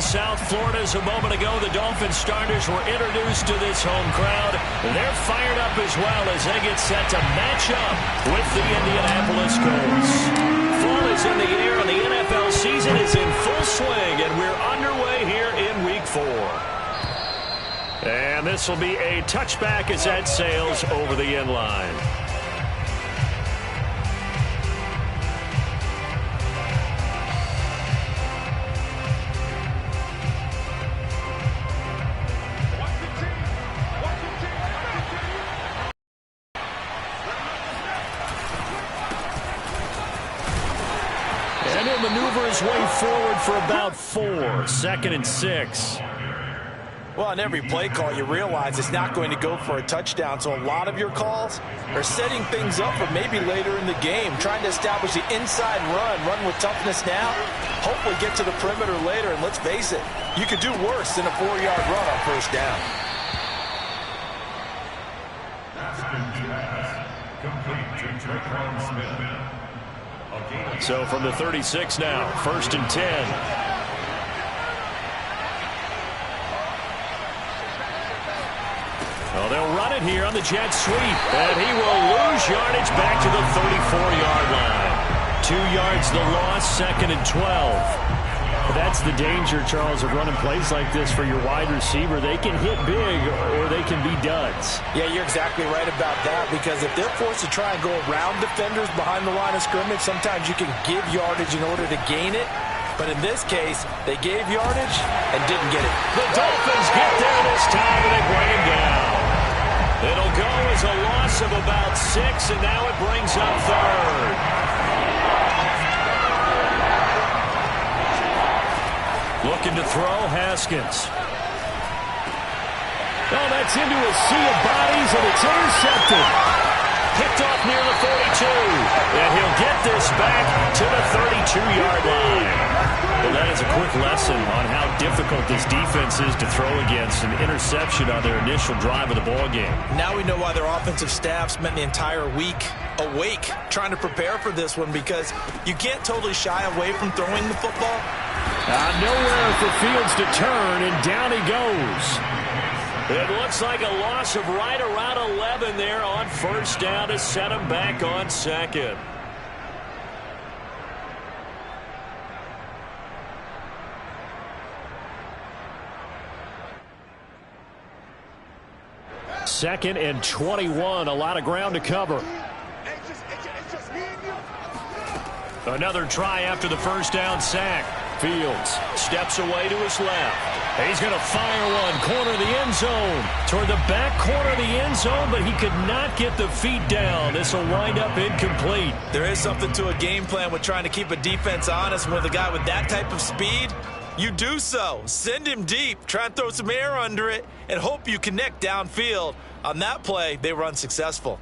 South Florida a moment ago. The Dolphins starters were introduced to this home crowd. They're fired up as well as they get set to match up with the Indianapolis Colts. Fall is in the air and the NFL season is in full swing, and we're underway here in Week 4. And this will be a touchback as that sails over the end line. And he'll maneuver his way forward for about 4. 2nd and 6. Well, on every play call, you realize it's not going to go for a touchdown. So a lot of your calls are setting things up for maybe later in the game, trying to establish the inside run with toughness now, hopefully get to the perimeter later. And let's face it, you could do worse than a 4-yard run on first down. So from the 36 now, 1st and 10. Well, they'll run it here on the jet sweep, and he will lose yardage back to the 34-yard line. 2 yards the loss, 2nd and 12. That's the danger, Charles, of running plays like this for your wide receiver. They can hit big or they can be duds. Yeah, you're exactly right about that, because if they're forced to try and go around defenders behind the line of scrimmage, sometimes you can give yardage in order to gain it. But in this case, they gave yardage and didn't get it. The Dolphins get there this time, and they bring him down. It'll go as a loss of about 6, and now it brings up 3rd. Looking to throw, Haskins. Oh, that's into a sea of bodies, and it's intercepted. Picked off near the 42. And he'll get this back to the 32-yard line. Well, that is a quick lesson on how difficult this defense is to throw against. An interception on their initial drive of the ballgame. Now we know why their offensive staff spent the entire week awake trying to prepare for this one, because you can't totally shy away from throwing the football. Nowhere for Fields to turn, and down he goes. It looks like a loss of right around 11 there on first down to set him back on 2nd. Second and 21, a lot of ground to cover. Another try after the first down sack. Fields steps away to his left. He's going to fire one, corner of the end zone, toward the back corner of the end zone, but he could not get the feet down. This will wind up incomplete. There is something to a game plan with trying to keep a defense honest. With a guy with that type of speed, you do so. Send him deep, try and throw some air under it, and hope you connect downfield. On that play, they were unsuccessful.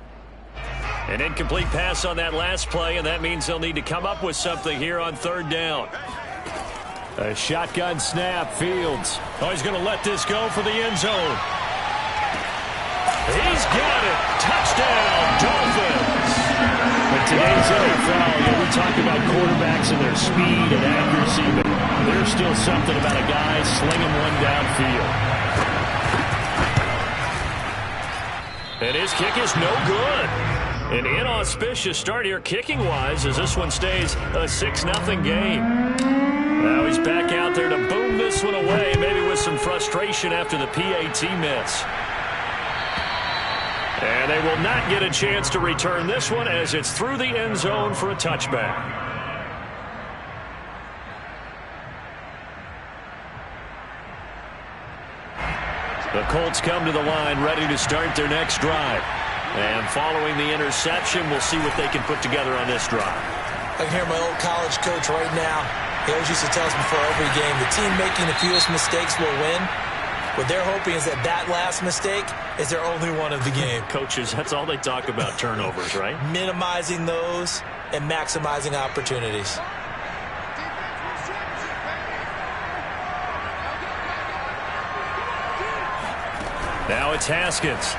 An incomplete pass on that last play, and that means they'll need to come up with something here on 3rd down. A shotgun snap, Fields. Oh, he's going to let this go for the end zone. He's got it. Touchdown, Dolphins. In today's NFL, we talk about quarterbacks and their speed and accuracy, but there's still something about a guy slinging one downfield. And his kick is no good. An inauspicious start here kicking-wise as this one stays a 6-0 game. Now he's back out there to boom this one away, maybe with some frustration after the PAT miss. And they will not get a chance to return this one as it's through the end zone for a touchback. The Colts come to the line ready to start their next drive. And following the interception, we'll see what they can put together on this drive. I can hear my old college coach right now. He always used to tell us before every game, the team making the fewest mistakes will win. What they're hoping is that last mistake is their only one of the game. Coaches, that's all they talk about, turnovers, right? Minimizing those and maximizing opportunities. Now it's Haskins.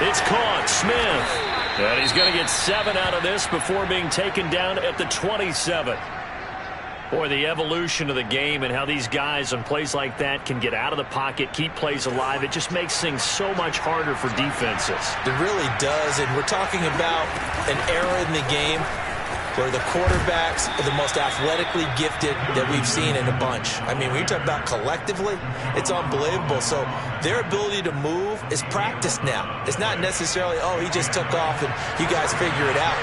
It's caught. Smith. And he's going to get 7 out of this before being taken down at the 27. Boy, the evolution of the game and how these guys on plays like that can get out of the pocket, keep plays alive, it just makes things so much harder for defenses. It really does, and we're talking about an era in the game where the quarterbacks are the most athletically gifted that we've seen in a bunch. I mean, when you talk about collectively, it's unbelievable. So their ability to move is practiced now. It's not necessarily, oh, he just took off and you guys figure it out.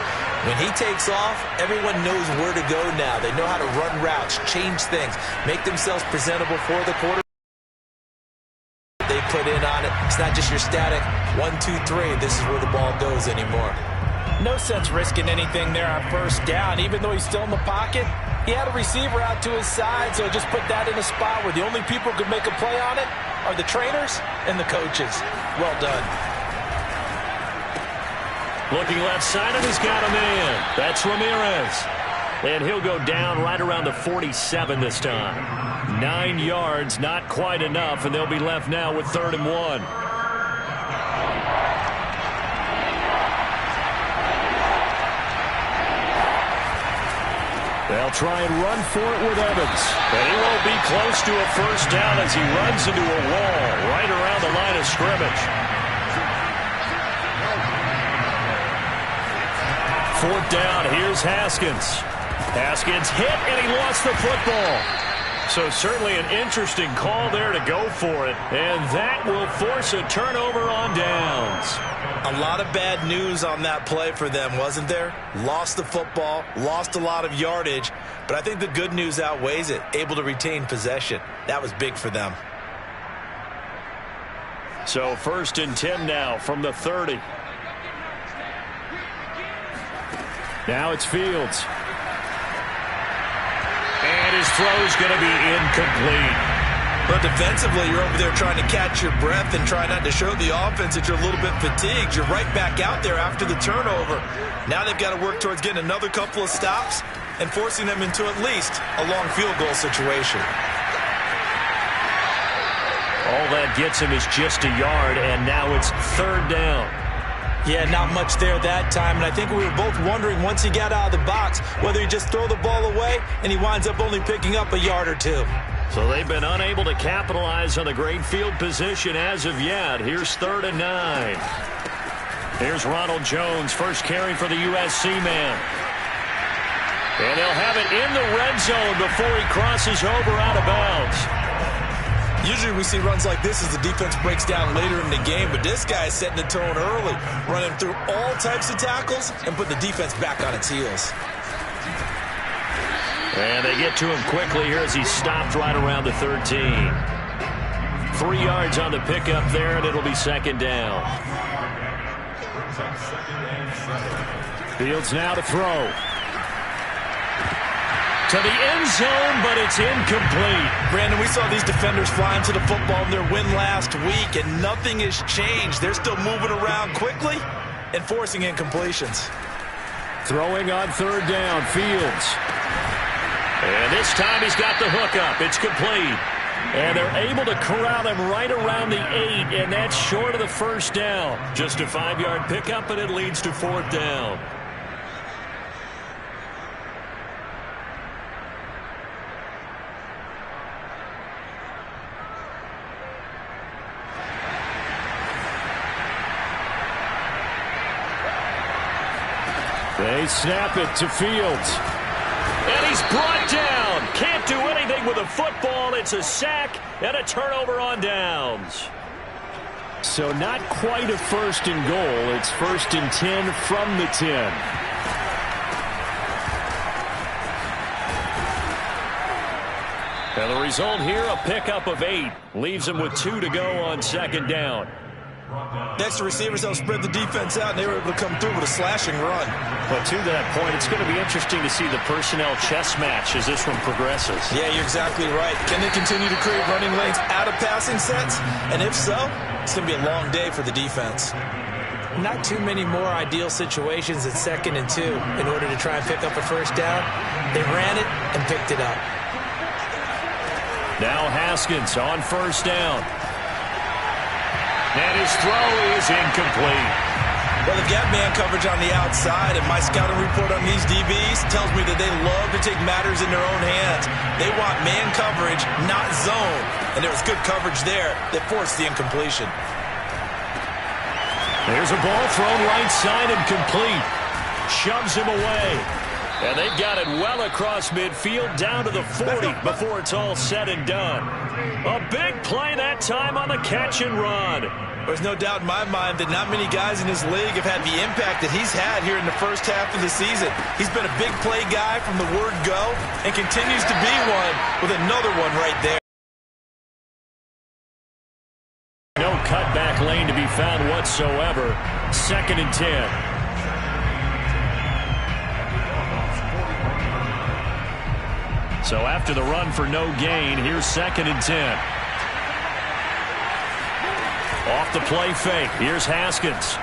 When he takes off, everyone knows where to go now. They know how to run routes, change things, make themselves presentable for the quarterback. They put in on it. It's not just your static 1, 2, 3. This is where the ball goes anymore. No sense risking anything there on first down. Even though he's still in the pocket, he had a receiver out to his side, so just put that in a spot where the only people who can make a play on it are the trainers and the coaches. Well done. Looking left side, and he's got a man. That's Ramirez. And he'll go down right around the 47 this time. 9 yards, not quite enough, and they'll be left now with 3rd and 1. They'll try and run for it with Evans. And he won't be close to a first down as he runs into a wall right around the line of scrimmage. 4th down, here's Haskins. Haskins hit, and he lost the football. So certainly an interesting call there to go for it. And that will force a turnover on downs. A lot of bad news on that play for them, wasn't there? Lost the football, lost a lot of yardage, but I think the good news outweighs it. Able to retain possession. That was big for them. So 1st and 10 now from the 30. Now it's Fields. And his throw's going to be incomplete. But defensively, you're over there trying to catch your breath and try not to show the offense that you're a little bit fatigued. You're right back out there after the turnover. Now they've got to work towards getting another couple of stops and forcing them into at least a long field goal situation. All that gets him is just a yard, and now it's 3rd down. Yeah, not much there that time, and I think we were both wondering once he got out of the box whether he just throw the ball away and he winds up only picking up a yard or 2. So they've been unable to capitalize on the great field position as of yet. Here's 3rd and 9. Here's Ronald Jones, first carry for the USC man. And they'll have it in the red zone before he crosses over out of bounds. Usually we see runs like this as the defense breaks down later in the game, but this guy is setting the tone early, running through all types of tackles and put the defense back on its heels. And they get to him quickly here as he stopped right around the 13. 3 yards on the pickup there, and it'll be 2nd down. Fields now to throw. To the end zone, but it's incomplete. Brandon, we saw these defenders fly into the football in their win last week, and nothing has changed. They're still moving around quickly and forcing incompletions. Throwing on 3rd down, Fields. And this time he's got the hookup. It's complete. And they're able to corral him right around the 8, and that's short of the first down. Just a 5-yard pickup, and it leads to 4th down. They snap it to Fields. And he's brought down. Can't do anything with a football. It's a sack and a turnover on downs. So not quite a 1st and goal. It's 1st and 10 from the 10. And the result here, a pickup of 8. Leaves him with 2 to go on 2nd down. Next, the receivers help spread the defense out, and they were able to come through with a slashing run. But to that point, it's going to be interesting to see the personnel chess match as this one progresses. Yeah, you're exactly right. Can they continue to create running lanes out of passing sets? And if so, it's going to be a long day for the defense. Not too many more ideal situations at 2nd and 2 in order to try and pick up a first down. They ran it and picked it up. Now Haskins on 1st down. And his throw is incomplete. Well, they've got man coverage on the outside, and my scouting report on these DBs tells me that they love to take matters in their own hands. They want man coverage, not zone. And there was good coverage there that forced the incompletion. There's a ball thrown right side and complete. Shoves him away. And they've got it well across midfield down to the 40 before it's all said and done. A big play that time on the catch and run. There's no doubt in my mind that not many guys in this league have had the impact that he's had here in the first half of the season. He's been a big play guy from the word go and continues to be one with another one right there. No cutback lane to be found whatsoever. 2nd and 10. So after the run for no gain, here's 2nd and 10. Off the play fake. Here's Haskins.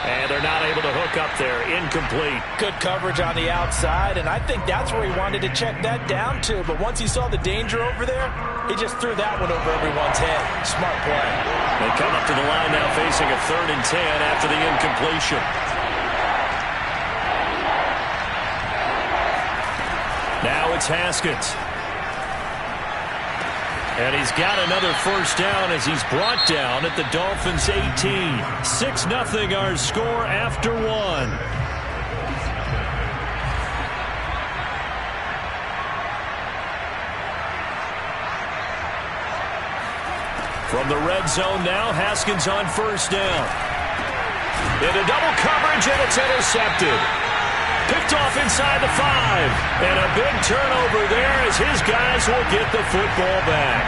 And they're not able to hook up there. Incomplete. Good coverage on the outside, and I think that's where he wanted to check that down to. But once he saw the danger over there, he just threw that one over everyone's head. Smart play. They come up to the line now facing a 3rd and 10 after the incompletion. Now it's Haskins. And he's got another first down as he's brought down at the Dolphins' 18. 6-0 our score after one. From the red zone now, Haskins on first down. Into double coverage, and it's intercepted. Picked off inside the 5. And a big turnover there as his guys will get the football back.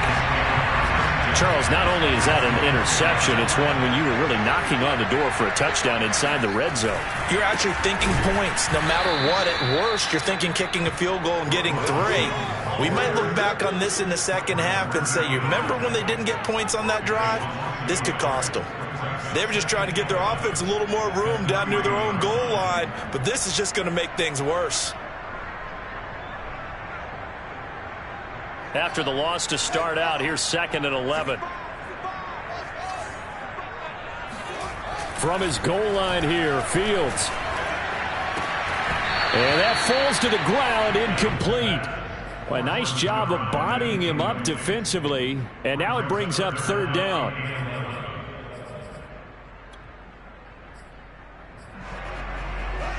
Charles, not only is that an interception, it's one when you were really knocking on the door for a touchdown inside the red zone. You're actually thinking points. No matter what, at worst, you're thinking kicking a field goal and getting 3. We might look back on this in the second half and say, you remember when they didn't get points on that drive? This could cost them. They were just trying to get their offense a little more room down near their own goal line, but this is just going to make things worse. After the loss to start out, here's 2nd and 11. From his goal line here, Fields. And that falls to the ground, incomplete. Well, a nice job of bodying him up defensively, and now it brings up 3rd down.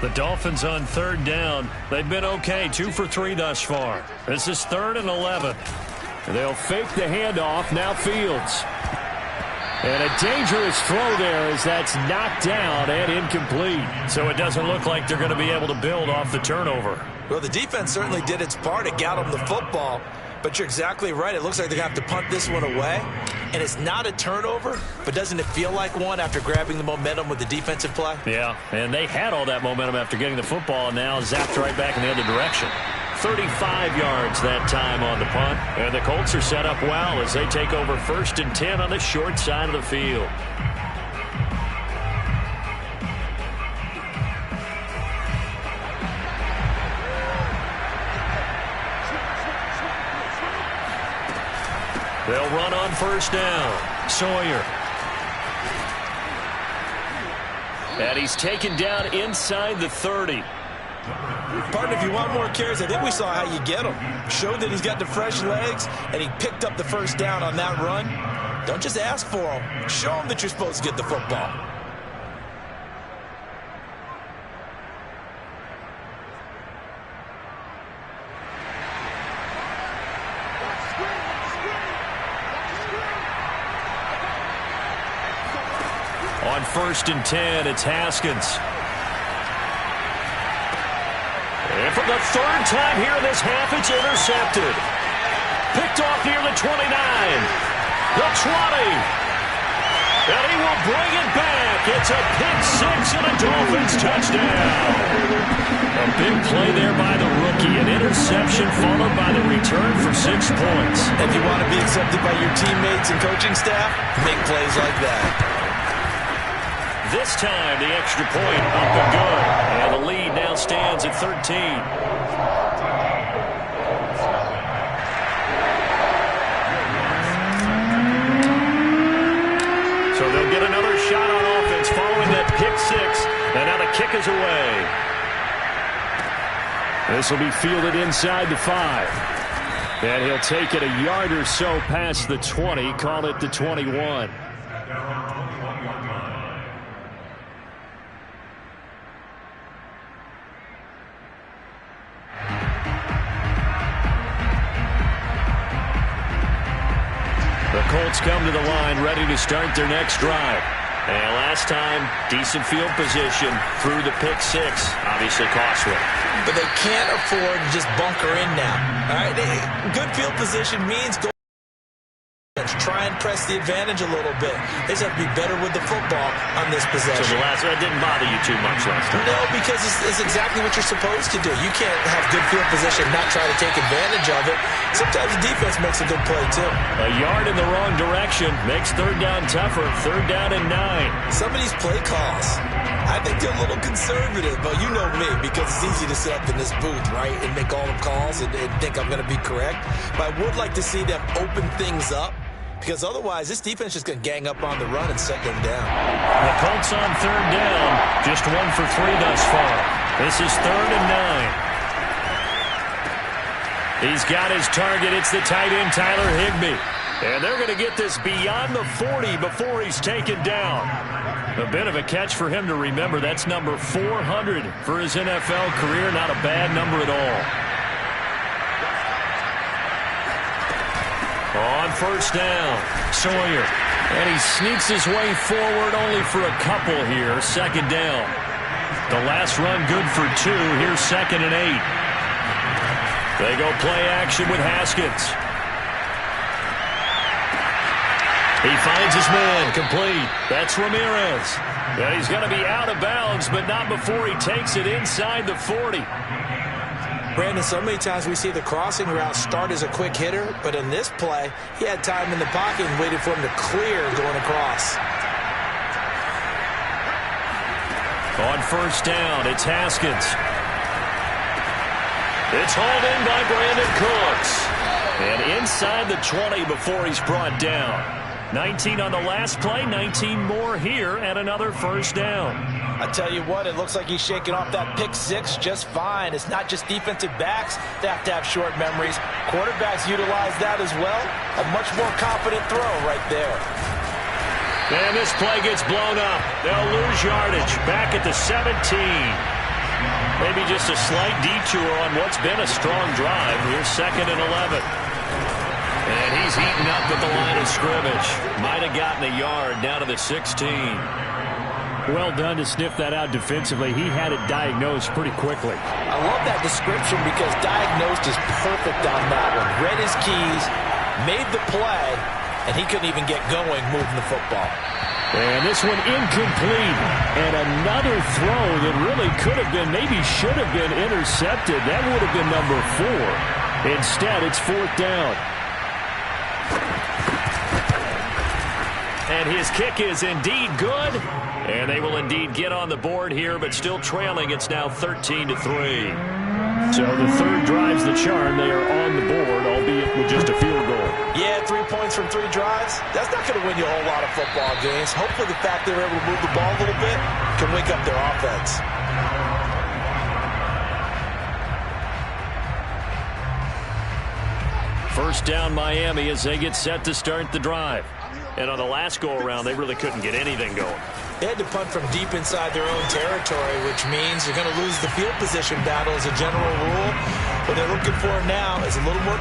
The Dolphins on 3rd down. They've been okay, 2 for 3 thus far. This is 3rd and 11. They'll fake the handoff, now Fields. And a dangerous throw there as that's knocked down and incomplete. So it doesn't look like they're going to be able to build off the turnover. Well, the defense certainly did its part. It got them the football. But you're exactly right. It looks like they're going to have to punt this one away. And it's not a turnover, but doesn't it feel like one after grabbing the momentum with the defensive play? Yeah, and they had all that momentum after getting the football, and now zapped right back in the other direction. 35 yards that time on the punt. And the Colts are set up well as they take over 1st and 10 on the short side of the field. They'll run on first down. Sawyer. And he's taken down inside the 30. Partner, if you want more carries, I think we saw how you get him. Showed that he's got the fresh legs, and he picked up the first down on that run. Don't just ask for him. Show him that you're supposed to get the football. On 1st and 10, it's Haskins. And for the 3rd time here in this half, it's intercepted. Picked off near the 29. The 20. And he will bring it back. It's a pick 6 and a Dolphins touchdown. A big play there by the rookie. An interception followed by the return for 6 points. If you want to be accepted by your teammates and coaching staff, make plays like that. This time, the extra point up and good. And the lead now stands at 13. So they'll get another shot on offense following that pick six. And now the kick is away. This will be fielded inside the 5. And he'll take it a yard or so past the 20. Call it the 21. The Colts come to the line, ready to start their next drive. And last time, decent field position through the pick six. Obviously costly. But they can't afford to just bunker in now. All right, good field position means go. Try and press the advantage a little bit. They just have to be better with the football on this possession. So that didn't bother you too much last time? No, because it's exactly what you're supposed to do. You can't have good field position, not try to take advantage of it. Sometimes the defense makes a good play, too. A yard in the wrong direction makes third down tougher. Third down and 9. Some of these play calls, I think they're a little conservative, but you know me, because it's easy to sit up in this booth, right, and make all the calls and think I'm going to be correct. But I would like to see them open things up, because otherwise this defense is just going to gang up on the run and set them down. The Colts on third down, just 1 for 3 thus far. This is 3rd and 9. He's got his target. It's the tight end, Tyler Higbee. And they're going to get this beyond the 40 before he's taken down. A bit of a catch for him to remember. That's number 400 for his NFL career. Not a bad number at all. On first down, Sawyer. And he sneaks his way forward only for a couple here. Second down. The last run good for 2. Here's 2nd and 8. They go play action with Haskins. He finds his man, complete. That's Ramirez. And he's going to be out of bounds, but not before he takes it inside the 40. Brandon, so many times we see the crossing route start as a quick hitter, but in this play, he had time in the pocket and waited for him to clear going across. On first down, it's Haskins. It's hauled in by Brandon Cooks. And inside the 20 before he's brought down. 19 on the last play, 19 more here, and another first down. I tell you what, it looks like he's shaking off that pick six just fine. It's not just defensive backs that have to have short memories. Quarterbacks utilize that as well. A much more confident throw right there. And this play gets blown up. They'll lose yardage back at the 17. Maybe just a slight detour on what's been a strong drive. Here's 2nd and 11. And he's eaten up at the line of scrimmage. Might have gotten a yard down to the 16. Well done to sniff that out defensively. He had it diagnosed pretty quickly. I love that description because diagnosed is perfect on that one. Read his keys, made the play, and he couldn't even get going moving the football. And this one incomplete. And another throw that really could have been, maybe should have been intercepted. That would have been number 4. Instead, it's 4th down. And his kick is indeed good. And they will indeed get on the board here, but still trailing. It's now 13-3. So the third drives the charm. They are on the board, albeit with just a field goal. Yeah, 3 points from 3 drives. That's not going to win you a whole lot of football games. Hopefully the fact they're able to move the ball a little bit can wake up their offense. First down Miami as they get set to start the drive. And on the last go-around, they really couldn't get anything going. They had to punt from deep inside their own territory, which means you're going to lose the field position battle as a general rule. What they're looking for now is a little more.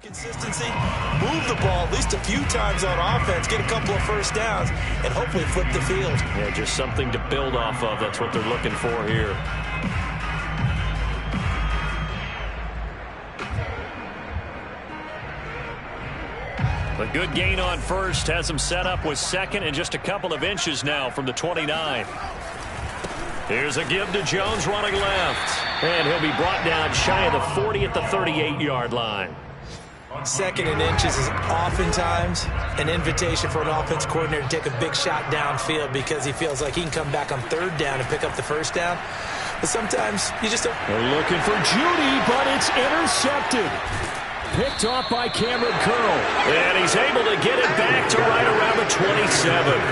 Consistency, move the ball at least a few times on offense, get a couple of first downs, and hopefully flip the field. Yeah, just something to build off of. That's what they're looking for here. A good gain on first has him set up with 2nd and just a couple of inches now from the 29. Here's a give to Jones running left. And he'll be brought down shy of the 40 at the 38-yard line. Second and inches is oftentimes an invitation for an offense coordinator to take a big shot downfield because he feels like he can come back on third down and pick up the first down. But sometimes you just don't. They're looking for Judy, but it's intercepted. Picked off by Cameron Curl. And he's able to get it back to right around the 27.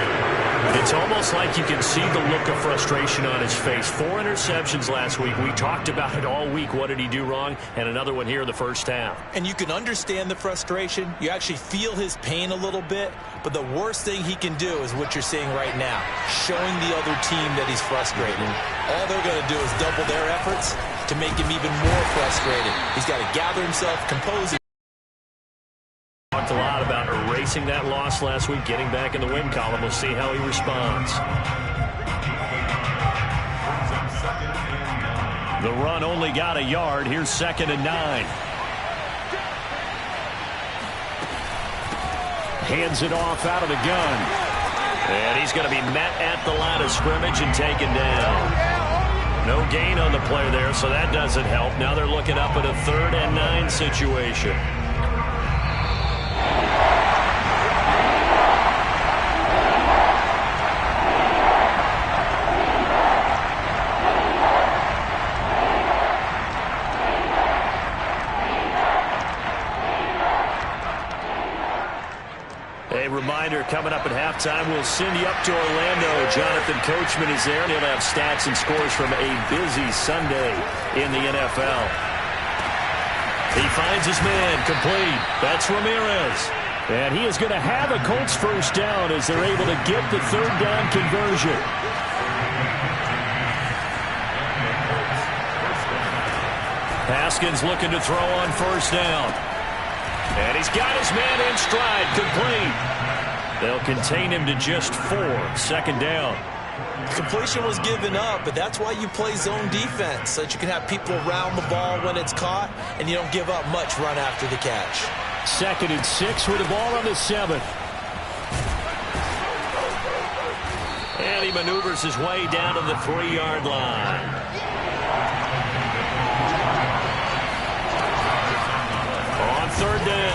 It's almost like you can see the look of frustration on his face. 4 interceptions last week. We talked about it all week. What did he do wrong? And another one here in the first half. And you can understand the frustration. You actually feel his pain a little bit. But the worst thing he can do is what you're seeing right now, showing the other team that he's frustrated. All they're going to do is double their efforts to make him even more frustrated. He's got to gather himself, compose. Talked a lot about erasing that loss last week, getting back in the win column. We'll see how he responds. The run only got a yard. Here's 2nd and 9. Hands it off out of the gun. And he's going to be met at the line of scrimmage and taken down. No gain on the play there, so that doesn't help. Now they're looking up at a 3rd and 9 situation. Reminder, coming up at halftime, we'll send you up to Orlando. Jonathan Coachman is there, and he'll have stats and scores from a busy Sunday in the NFL. He finds his man, complete. That's Ramirez. And he is going to have a Colts first down as they're able to get the 3rd down conversion. Haskins looking to throw on first down. And he's got his man in stride, complete. They'll contain him to just 4. 2nd down. Completion was given up, but that's why you play zone defense, so that you can have people around the ball when it's caught, and you don't give up much run after the catch. 2nd and 6 with the ball on the 7. And he maneuvers his way down to the 3-yard line. On 3rd down.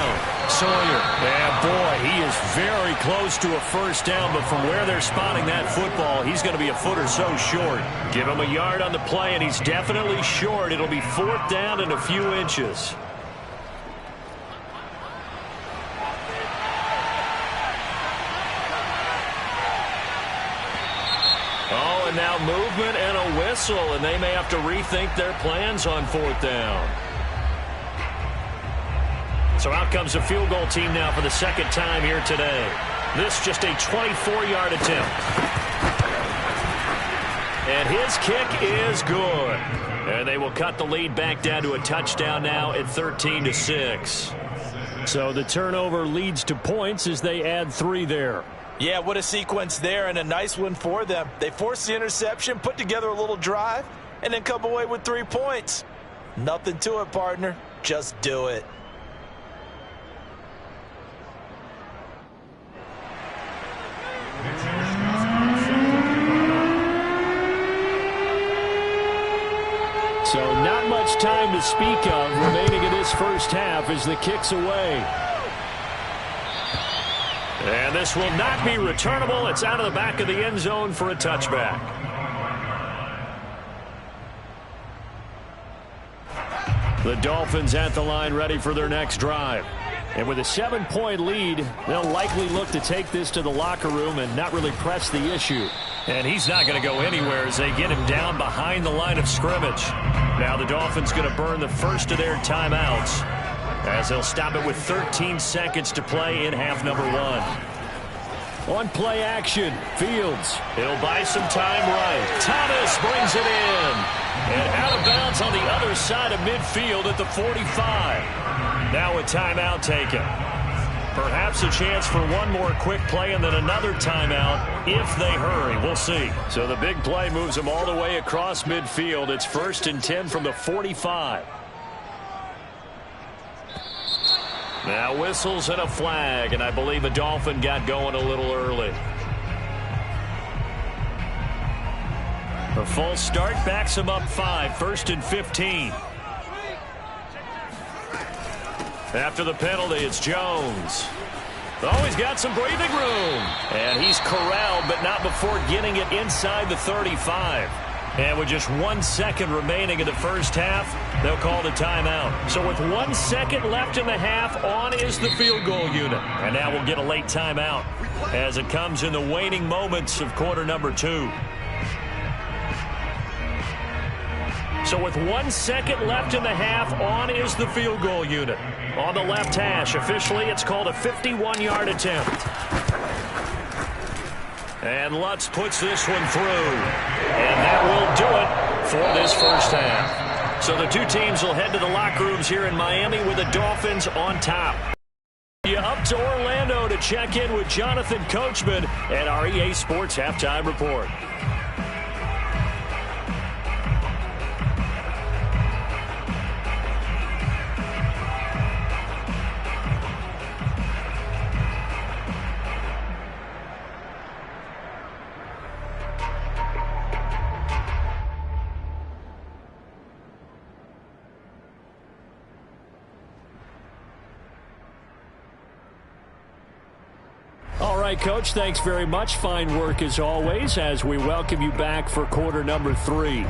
Sawyer, and boy, he is very close to a first down, but from where they're spotting that football, he's going to be a foot or so short. Give him a yard on the play, and he's definitely short. It'll be 4th down and a few inches. Oh, and now movement and a whistle, and they may have to rethink their plans on 4th down. So out comes a field goal team now for the 2nd time here today. This just a 24-yard attempt. And his kick is good. And they will cut the lead back down to a touchdown now at 13-6. So the turnover leads to points as they add 3 there. Yeah, what a sequence there, and a nice one for them. They forced the interception, put together a little drive, and then come away with 3 points. Nothing to it, partner. Just do it. So not much time to speak of remaining in this first half as the kick's away. And this will not be returnable. It's out of the back of the end zone for a touchback. The Dolphins at the line ready for their next drive. And with a 7-point lead, they'll likely look to take this to the locker room and not really press the issue. And he's not going to go anywhere as they get him down behind the line of scrimmage. Now the Dolphins going to burn the first of their timeouts as they'll stop it with 13 seconds to play in half number 1. On play action, Fields. He'll buy some time right. Thomas brings it in. And out of bounds on the other side of midfield at the 45. Now a timeout taken. Perhaps a chance for one more quick play and then another timeout if they hurry. We'll see. So the big play moves them all the way across midfield. It's 1st and 10 from the 45. Now whistles and a flag, and I believe a Dolphin got going a little early. A false start backs him up 5, 1st and 15. After the penalty, it's Jones. Oh, he's got some breathing room. And he's corralled, but not before getting it inside the 35. And with just 1 second remaining in the first half, they'll call the timeout. So with 1 second left in the half, on is the field goal unit. And now we'll get a late timeout as it comes in the waning moments of quarter number 2. So with 1 second left in the half, on is the field goal unit. On the left hash, officially it's called a 51-yard attempt. And Lutz puts this one through. And that will do it for this first half. So the two teams will head to the locker rooms here in Miami with the Dolphins on top. Up to Orlando to check in with Jonathan Coachman at our EA Sports Halftime Report. All right, Coach, thanks very much. Fine work as always as we welcome you back for quarter number 3.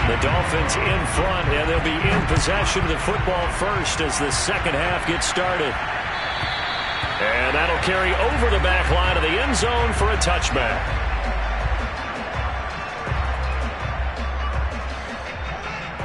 The Dolphins in front, and they'll be in possession of the football first as the second half gets started. And that'll carry over the back line of the end zone for a touchback.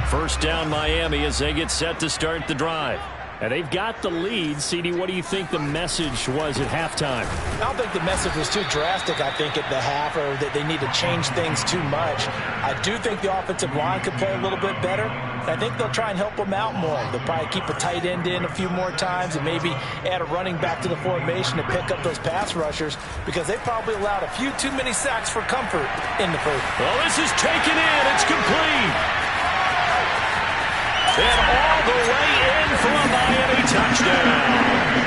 First down Miami as they get set to start the drive. And they've got the lead. CD, what do you think the message was at halftime? I don't think the message was too drastic, I think, at the half, or that they need to change things too much. I do think the offensive line could play a little bit better. I think they'll try and help them out more. They'll probably keep a tight end in a few more times and maybe add a running back to the formation to pick up those pass rushers, because they probably allowed a few too many sacks for comfort in the first. Well, this is taken in. It's complete. And all the way in for a Miami touchdown.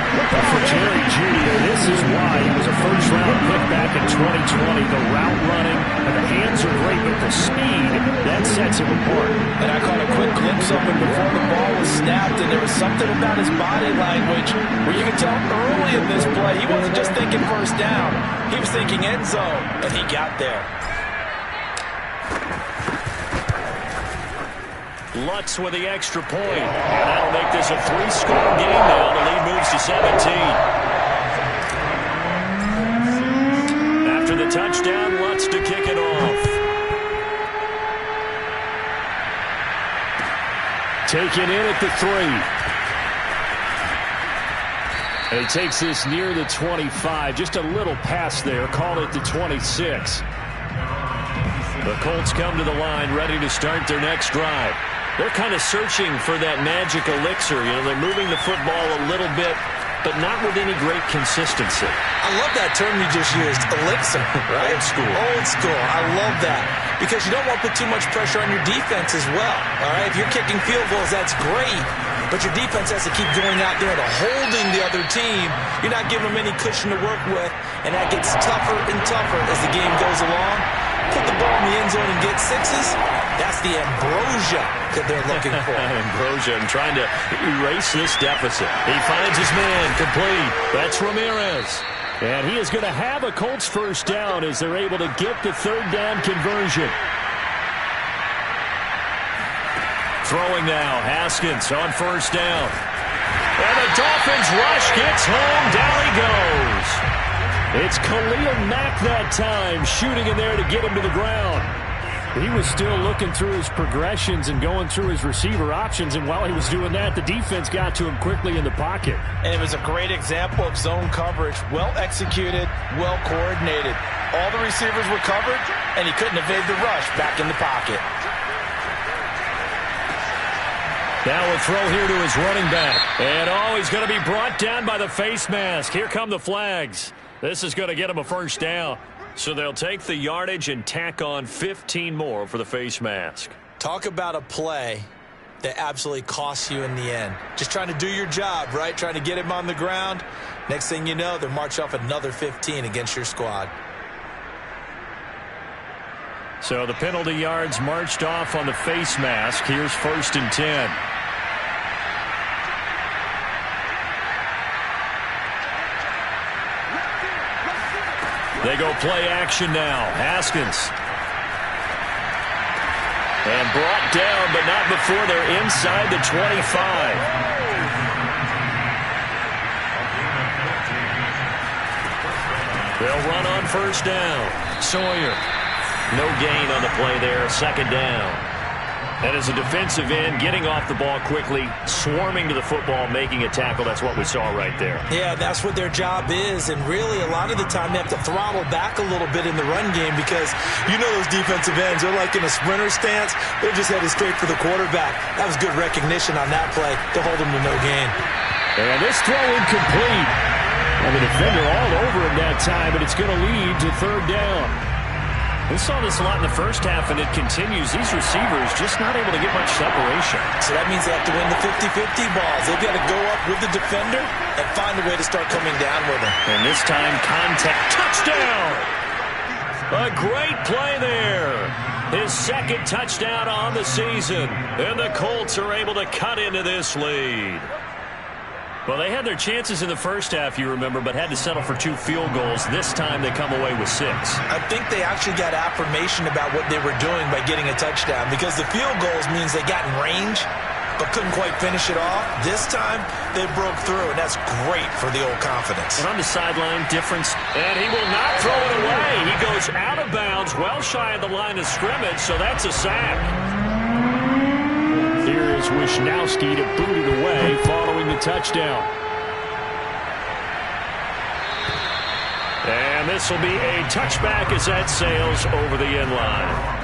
For Jerry Jeudy, this is why he was a first-round pick back in 2020. The route running and the hands are great, but the speed, that sets him apart. And I caught a quick glimpse of him before the ball was snapped, and there was something about his body language where you could tell early in this play he wasn't just thinking first down. He was thinking end zone, and he got there. Lutz with the extra point. And that'll make this a 3-score game now. The lead moves to 17. After the touchdown, Lutz to kick it off. Taken in at the 3. And he takes this near the 25. Just a little pass there. Call it the 26. The Colts come to the line, ready to start their next drive. They're kind of searching for that magic elixir. You know, they're moving the football a little bit, but not with any great consistency. I love that term you just used, elixir, right? Old school. Old school. I love that, because you don't want to put too much pressure on your defense as well, all right? If you're kicking field goals, that's great, but your defense has to keep going out there and holding the other team. You're not giving them any cushion to work with, and that gets tougher and tougher as the game goes along. Put the ball in the end zone and get sixes. That's the ambrosia that they're looking for. Ambrosia, and trying to erase this deficit. He finds his man, complete. That's Ramirez. And he is going to have a Colts first down as they're able to get the third down conversion. Throwing now, Haskins on first down. And the Dolphins rush gets home. Down he goes. It's Khalil Mack that time, shooting in there to get him to the ground. He was still looking through his progressions and going through his receiver options, and while he was doing that, the defense got to him quickly in the pocket. And it was a great example of zone coverage, well executed, well coordinated. All the receivers were covered, and he couldn't evade the rush back in the pocket. Now a throw here to his running back. And he's going to be brought down by the face mask. Here come the flags. This is going to get him a first down. So they'll take the yardage and tack on 15 more for the face mask. Talk about a play that absolutely costs you in the end. Just trying to do your job, right? Trying to get him on the ground. Next thing you know, they're marching off another 15 against your squad. So the penalty yards marched off on the face mask. Here's 1st and 10. They go play action now. Haskins. And brought down, but not before they're inside the 25. They'll run on 1st down. Sawyer. No gain on the play there. 2nd down. And as a defensive end, getting off the ball quickly, swarming to the football, making a tackle. That's what we saw right there. Yeah, that's what their job is. And really, a lot of the time, they have to throttle back a little bit in the run game because you know those defensive ends, they're like in a sprinter stance. They're just headed straight for the quarterback. That was good recognition on that play to hold them to no gain. And this throw incomplete. And the defender all over him that time, but it's going to lead to 3rd down. We saw this a lot in the first half, and it continues. These receivers just not able to get much separation. So that means they have to win the 50-50 balls. They've got to go up with the defender and find a way to start coming down with him. And this time, contact. Touchdown! A great play there. His 2nd touchdown on the season. And the Colts are able to cut into this lead. Well, they had their chances in the first half, you remember, but had to settle for 2 field goals. This time they come away with 6. I think they actually got affirmation about what they were doing by getting a touchdown because the field goals means they got in range but couldn't quite finish it off. This time they broke through, and that's great for the old confidence. And on the sideline, difference, and he will not throw it away. He goes out of bounds, well shy of the line of scrimmage, so that's a sack. Here is Wishnowski to boot it away following the touchdown. And this will be a touchback as that sails over the end line.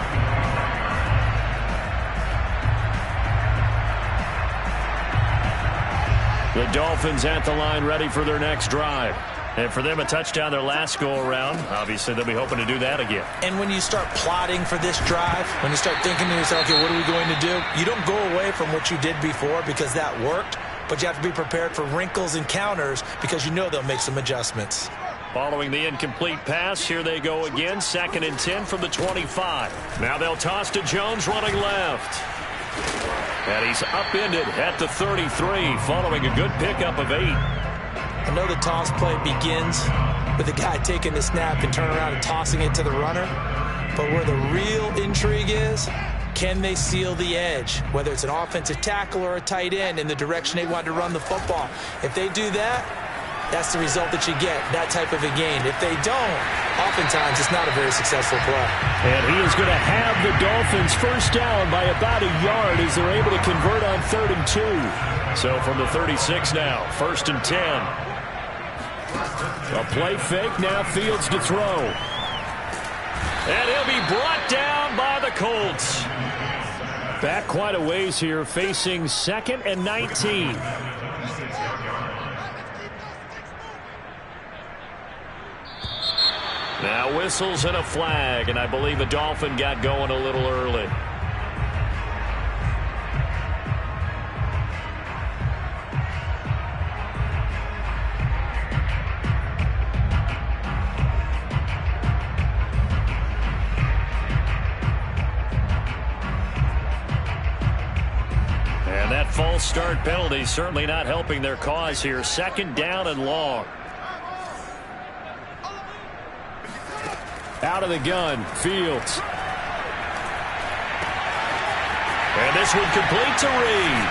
The Dolphins at the line ready for their next drive. And for them, a touchdown their last go-around. Obviously, they'll be hoping to do that again. And when you start plotting for this drive, when you start thinking to yourself, okay, what are we going to do? You don't go away from what you did before because that worked, but you have to be prepared for wrinkles and counters because you know they'll make some adjustments. Following the incomplete pass, here they go again. 2nd and 10 from the 25. Now they'll toss to Jones running left. And he's upended at the 33 following a good pickup of 8. I know the toss play begins with the guy taking the snap and turning around and tossing it to the runner. But where the real intrigue is, can they seal the edge? Whether it's an offensive tackle or a tight end in the direction they want to run the football. If they do that, that's the result that you get, that type of a gain. If they don't, oftentimes it's not a very successful play. And he is going to have the Dolphins 1st down by about a yard as they're able to convert on 3rd and 2. So from the 36 now, 1st and 10. A play fake, now Fields to throw. And he'll be brought down by the Colts. Back quite a ways here, facing 2nd and 19. Now whistles and a flag, and I believe the Dolphin got going a little early. And that false start penalty certainly not helping their cause here. 2nd down and long. Out of the gun, Fields. And this one complete to Reed.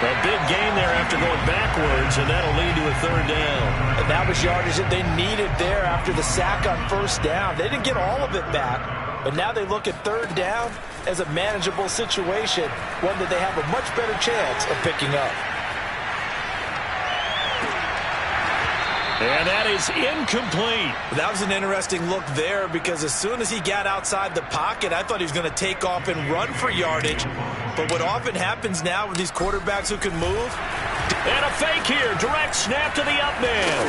A big gain there after going backwards, and that'll lead to a 3rd down. And that was yardage that they needed there after the sack on 1st down. They didn't get all of it back, but now they look at 3rd down as a manageable situation, one that they have a much better chance of picking up. And that is incomplete. That was an interesting look there because as soon as he got outside the pocket, I thought he was going to take off and run for yardage. But what often happens now with these quarterbacks who can move. And a fake here. Direct snap to the up man.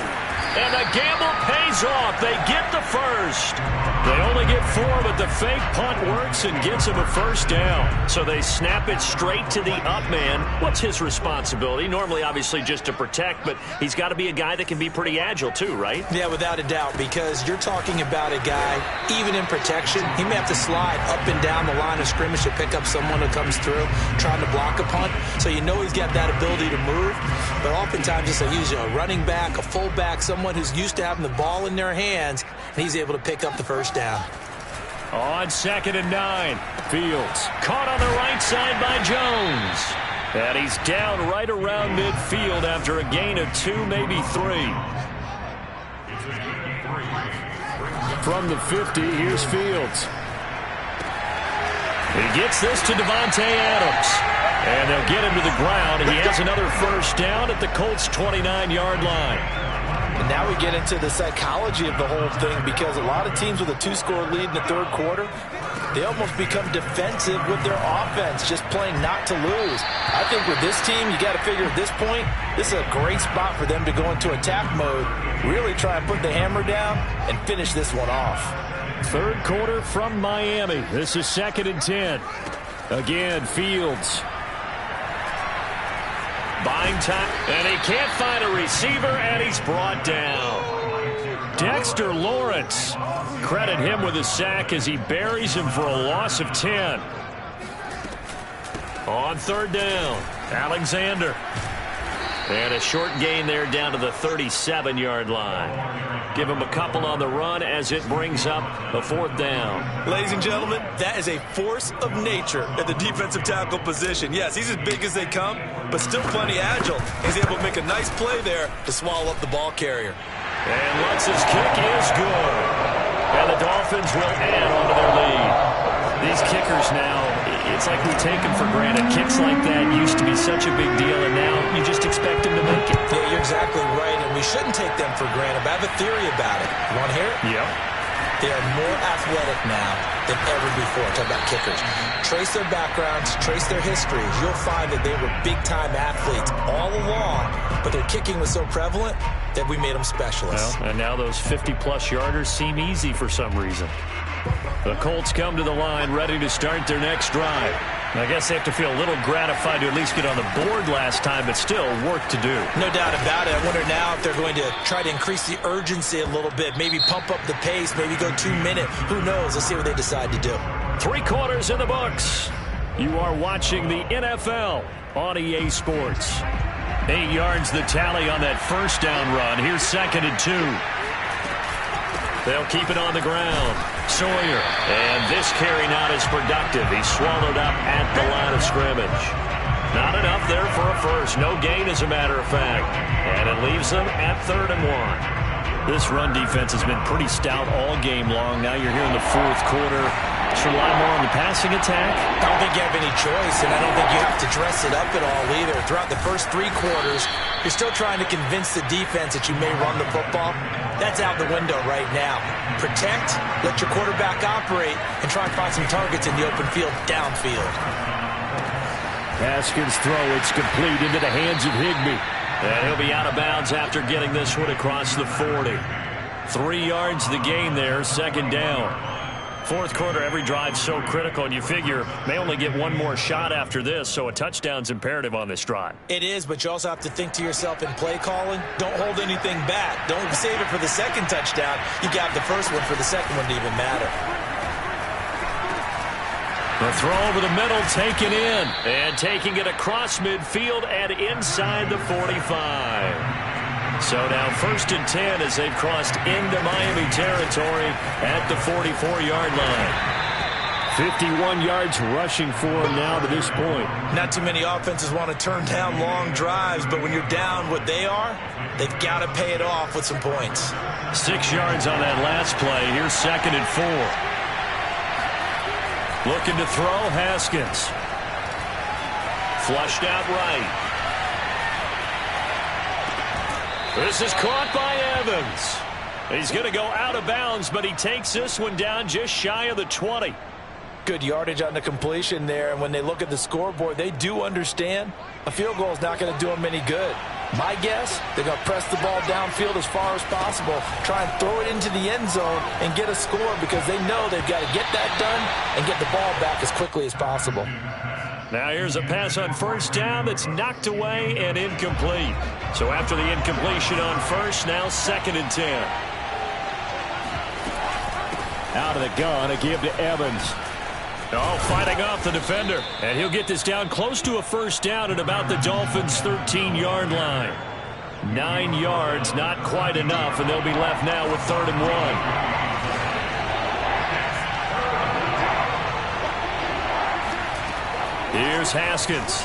And the gamble pays off. They get the 1st. They only get 4, but the fake punt works and gets him a first down. So they snap it straight to the up man. What's his responsibility? Normally, obviously, just to protect, but he's got to be a guy that can be pretty agile too, right? Yeah, without a doubt, because you're talking about a guy, even in protection, he may have to slide up and down the line of scrimmage to pick up someone who comes through trying to block a punt. So you know he's got that ability to move, but oftentimes it's usually a running back, a fullback, someone who's used to having the ball in their hands, and he's able to pick up the first down. On 2nd and 9, Fields caught on the right side by Jones. And he's down right around midfield after a gain of 2, maybe 3. From the 50, here's Fields. He gets this to Davante Adams. And they'll get him to the ground. He has another first down at the Colts' 29-yard line. And now we get into the psychology of the whole thing, because a lot of teams with a 2-score lead in the third quarter, they almost become defensive with their offense, just playing not to lose. I think with this team, you got to figure at this point, this is a great spot for them to go into attack mode, really try and put the hammer down and finish this one off. Third quarter from Miami. This is 2nd and 10. Again, Fields. Buying time, and he can't find a receiver, and he's brought down. Dexter Lawrence. Credit him with a sack as he buries him for a loss of 10. On 3rd down, Alexander. And a short gain there down to the 37-yard line. Give him a couple on the run as it brings up a 4th down. Ladies and gentlemen, that is a force of nature at the defensive tackle position. Yes, he's as big as they come, but still plenty agile. He's able to make a nice play there to swallow up the ball carrier. And Lutz's kick is good. And the Dolphins will add on to their lead. These kickers now, it's like we take them for granted. Kicks like that used to be such a big deal, and now you just expect them to make it. Yeah, you're exactly right, and we shouldn't take them for granted. But I have a theory about it. You want to hear it? Yep. They are more athletic now than ever before. Talk about kickers. Trace their backgrounds, trace their histories. You'll find that they were big-time athletes all along, but their kicking was so prevalent that we made them specialists. Well, and now those 50-plus yarders seem easy for some reason. The Colts come to the line ready to start their next drive. I guess they have to feel a little gratified to at least get on the board last time, but still work to do. No doubt about it. I wonder now if they're going to try to increase the urgency a little bit, maybe pump up the pace, maybe go 2-minute. Who knows? Let's see what they decide to do. 3 quarters in the books. You are watching the NFL on EA Sports. 8 yards the tally on that first down run. Here's 2nd and 2. They'll keep it on the ground. Sawyer. And this carry not as productive. He's swallowed up at the line of scrimmage. Not enough there for a first. No gain, as a matter of fact. And it leaves them at 3rd and 1. This run defense has been pretty stout all game long. Now you're here in the 4th quarter. Should rely more on the passing attack? I don't think you have any choice, and I don't think you have to dress it up at all either. Throughout the first 3 quarters, you're still trying to convince the defense that you may run the football. That's out the window right now. Protect, let your quarterback operate, and try and find some targets in the open field downfield. Haskins' throw, it's complete into the hands of Higbee. And he'll be out of bounds after getting this one across the 40. 3 yards the gain there, 2nd down. 4th quarter, every drive so critical, and you figure may only get one more shot after this, so a touchdown's imperative on this drive. It is, but you also have to think to yourself in play calling, don't hold anything back. Don't save it for the 2nd touchdown. You got the first one for the 2nd one to even matter. The throw over the middle, taken in, and taking it across midfield and inside the 45. So now 1st and 10 as they've crossed into Miami territory at the 44-yard line. 51 yards rushing for him now to this point. Not too many offenses want to turn down long drives, but when you're down what they are, they've got to pay it off with some points. 6 yards on that last play. Here's 2nd and 4. Looking to throw, Haskins. Flushed out right. This is caught by Evans. He's going to go out of bounds, but he takes this one down just shy of the 20. Good yardage on the completion there, and when they look at the scoreboard, they do understand a field goal is not going to do them any good. My guess, they're going to press the ball downfield as far as possible, try and throw it into the end zone and get a score because they know they've got to get that done and get the ball back as quickly as possible. Now here's a pass on first down that's knocked away and incomplete. So after the incompletion on first, now 2nd and 10. Out of the gun, a give to Evans. Oh, fighting off the defender. And he'll get this down close to a first down at about the Dolphins' 13-yard line. 9 yards, not quite enough, and they'll be left now with 3rd and 1. Here's Haskins.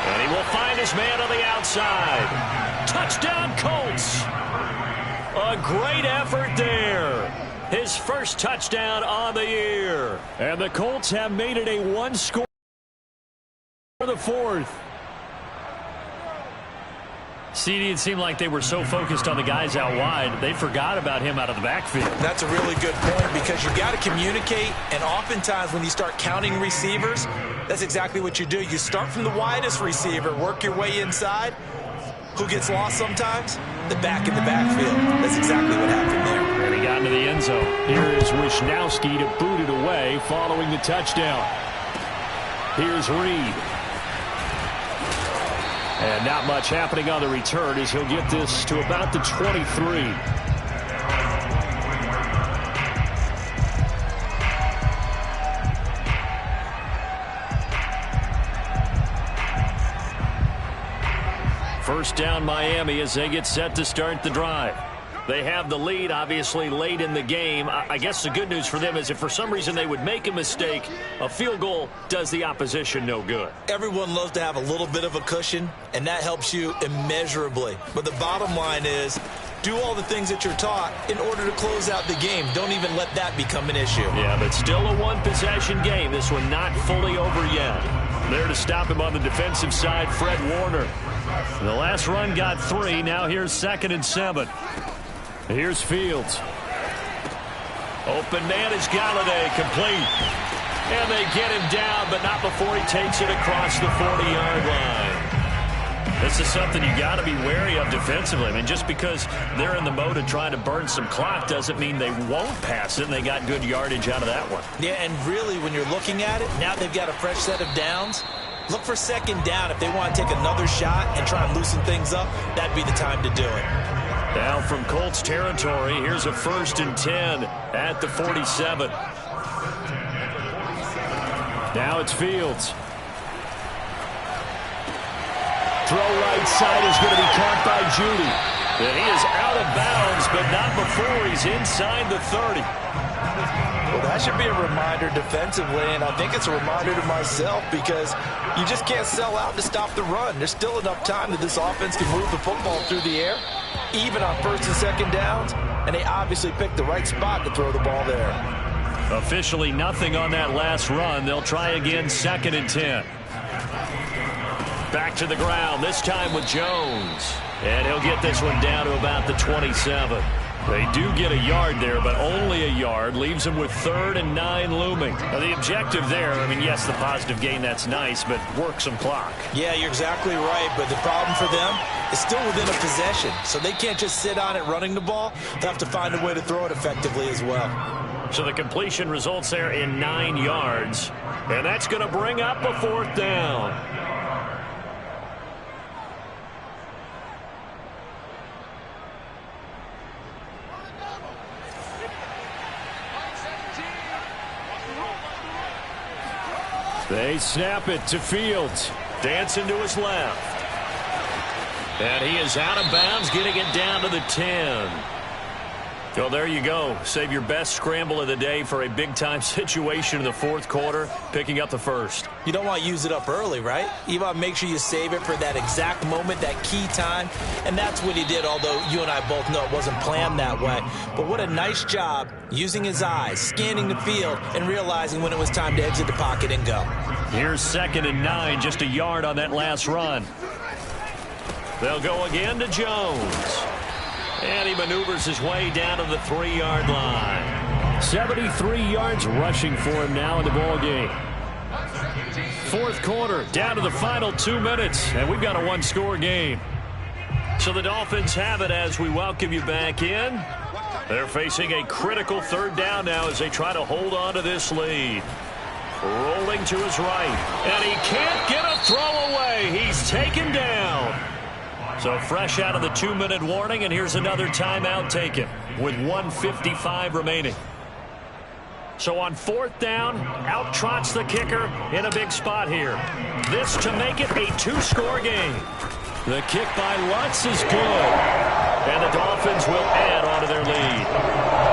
And he will find his man on the outside. Touchdown, Colts. A great effort there. His first touchdown on the year. And the Colts have made it a 1-score for the 4th. CD, it seemed like they were so focused on the guys out wide, they forgot about him out of the backfield. That's a really good point because you've got to communicate, and oftentimes when you start counting receivers, that's exactly what you do. You start from the widest receiver, work your way inside. Who gets lost sometimes? The back in the backfield. That's exactly what happened there. And he got into the end zone. Here is Wishnowski to boot it away following the touchdown. Here's Reed. And not much happening on the return as he'll get this to about the 23. First down Miami as they get set to start the drive. They have the lead, obviously, late in the game. I guess the good news for them is if for some reason they would make a mistake, a field goal does the opposition no good. Everyone loves to have a little bit of a cushion, and that helps you immeasurably. But the bottom line is, do all the things that you're taught in order to close out the game. Don't even let that become an issue. Yeah, but still a one-possession game. This one not fully over yet. There to stop him on the defensive side, Fred Warner. The last run got 3. Now here's 2nd and 7. Here's Fields. Open man is Galladay, complete. And they get him down, but not before he takes it across the 40-yard line. This is something you got to be wary of defensively. I mean, just because they're in the mode of trying to burn some clock doesn't mean they won't pass it, and they got good yardage out of that one. Yeah, and really, when you're looking at it, now they've got a fresh set of downs. Look for 2nd down. If they want to take another shot and try and loosen things up, that'd be the time to do it. Now from Colts territory, here's a 1st and 10 at the 47. Now it's Fields. Throw right side is going to be caught by Judy. And he is out of bounds, but not before he's inside the 30. Well, that should be a reminder defensively, and I think it's a reminder to myself because you just can't sell out to stop the run. There's still enough time that this offense can move the football through the air, even on 1st and 2nd downs, and they obviously picked the right spot to throw the ball there. Officially nothing on that last run. They'll try again, 2nd and 10. Back to the ground, this time with Jones. And he'll get this one down to about the 27. They do get a yard there, but only a yard. Leaves them with 3rd and 9 looming. Now, the objective there, I mean, yes, the positive gain, that's nice, but work some clock. Yeah, you're exactly right, but the problem for them is still within a possession. So they can't just sit on it running the ball. They'll have to find a way to throw it effectively as well. So the completion results there in 9 yards. And that's going to bring up a 4th down. They snap it to Fields. Dancing to his left. And he is out of bounds, getting it down to the 10. Well, there you go. Save your best scramble of the day for a big-time situation in the 4th quarter, picking up the 1st. You don't want to use it up early, right? You want to make sure you save it for that exact moment, that key time. And that's what he did, although you and I both know it wasn't planned that way. But what a nice job using his eyes, scanning the field, and realizing when it was time to exit the pocket and go. Here's 2nd and 9, just a yard on that last run. They'll go again to Jones. And he maneuvers his way down to the 3-yard line. 73 yards rushing for him now in the ball game. fourth quarter, down to the final 2 minutes, and we've got a one-score game. So the Dolphins have it as we welcome you back in. They're facing a critical third down now as they try to hold on to this lead. Rolling to his right, and he can't get a throw away. He's taken down. So fresh out of the 2-minute warning, and here's another timeout taken with 1:55 remaining. So on fourth down, out trots the kicker in a big spot here. This to make it a 2-score game. The kick by Lutz is good. And the Dolphins will add on to their lead.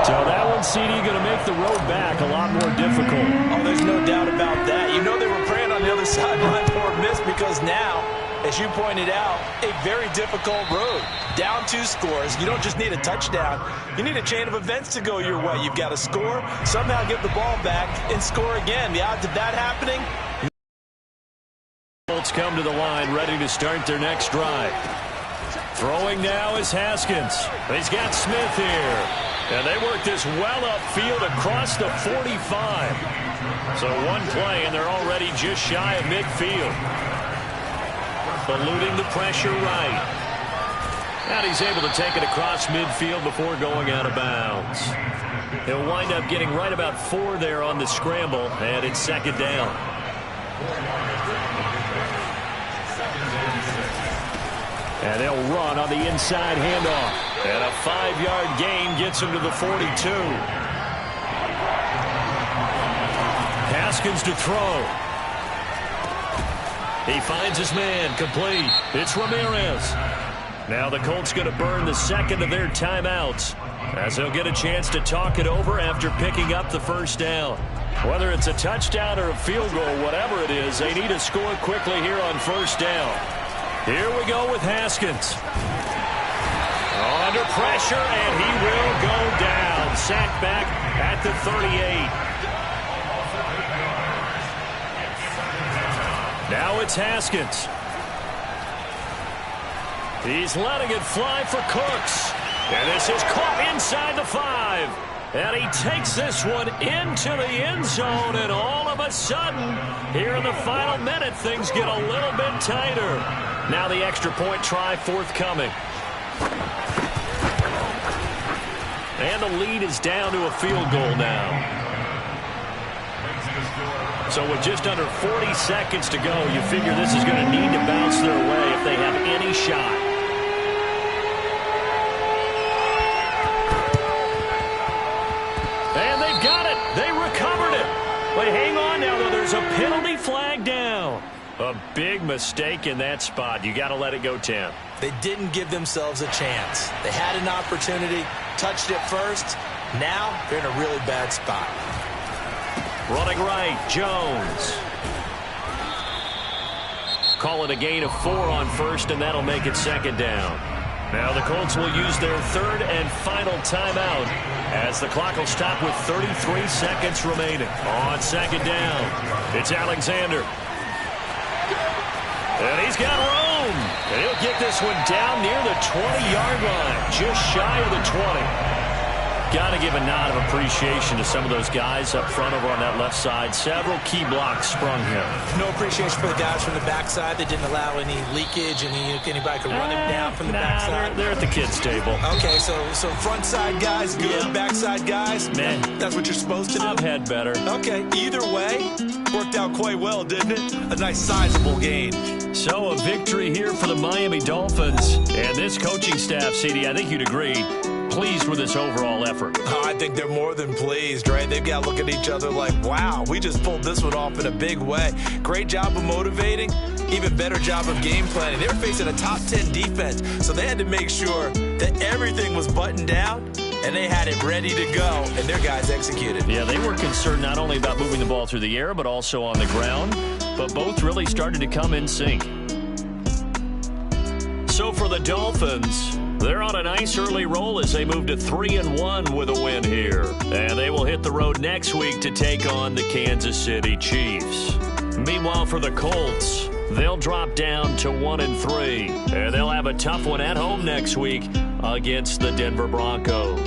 So that one, CD, going to make the road back a lot more difficult. Oh, there's no doubt about that. You know they were praying on the other sideline for a miss because now, as you pointed out, a very difficult road. Down 2 scores. You don't just need a touchdown. You need a chain of events to go your way. You've got to score, somehow get the ball back, and score again. The odds of that happening? Colts come to the line, ready to start their next drive. Throwing now is Haskins. He's got Smith here. And they work this well upfield across the 45. So one play, and they're already just shy of midfield. Eluding the pressure right. And he's able to take it across midfield before going out of bounds. He'll wind up getting right about 4 there on the scramble, and it's second down. And they'll run on the inside handoff. And a 5-yard gain gets him to the 42. Haskins to throw. He finds his man, complete. It's Ramirez. Now the Colts going to burn the second of their timeouts as they'll get a chance to talk it over after picking up the first down. Whether it's a touchdown or a field goal, whatever it is, they need to score quickly here on first down. Here we go with Haskins. Under pressure, and he will go down. Sacked back at the 38. Now it's Haskins. He's letting it fly for Cooks. And this is caught inside the 5. And he takes this one into the end zone. And all of a sudden, here in the final minute, things get a little bit tighter. Now the extra point try forthcoming. And the lead is down to a field goal now. So with just under 40 seconds to go, you figure this is going to need to bounce their way if they have any shot. And they've got it. They recovered it. But hang on now, though. There's a penalty flag down. A big mistake in that spot. You got to let it go, Tim. They didn't give themselves a chance. They had an opportunity, touched it first. Now they're in a really bad spot. Running right, Jones. Call it a gain of 4 on first, and that'll make it second down. Now the Colts will use their third and final timeout as the clock will stop with 33 seconds remaining. On second down, it's Alexander. And he's got room. And he'll get this one down near the 20-yard line, just shy of the 20. Got to give a nod of appreciation to some of those guys up front over on that left side. Several key blocks sprung here. No appreciation for the guys from the backside that didn't allow any leakage and anybody could run him down from the backside. They're at the kids' table. Okay, so front side guys, good. Backside guys, man, that's what you're supposed to do. I've had better. Okay, either way, worked out quite well, didn't it? A nice sizable gain. So a victory here for the Miami Dolphins. And this coaching staff, CD, I think you'd agree, pleased with this overall effort. Oh, I think they're more than pleased, right? They've got to look at each other like, wow, we just pulled this one off in a big way. Great job of motivating, even better job of game planning. They were facing a top 10 defense, so they had to make sure that everything was buttoned down, and they had it ready to go, and their guys executed. Yeah, they were concerned not only about moving the ball through the air, but also on the ground, but both really started to come in sync. So for the Dolphins, they're on a nice early roll as they move to 3-1 with a win here. And they will hit the road next week to take on the Kansas City Chiefs. Meanwhile, for the Colts, they'll drop down to 1-3. And they'll have a tough one at home next week against the Denver Broncos.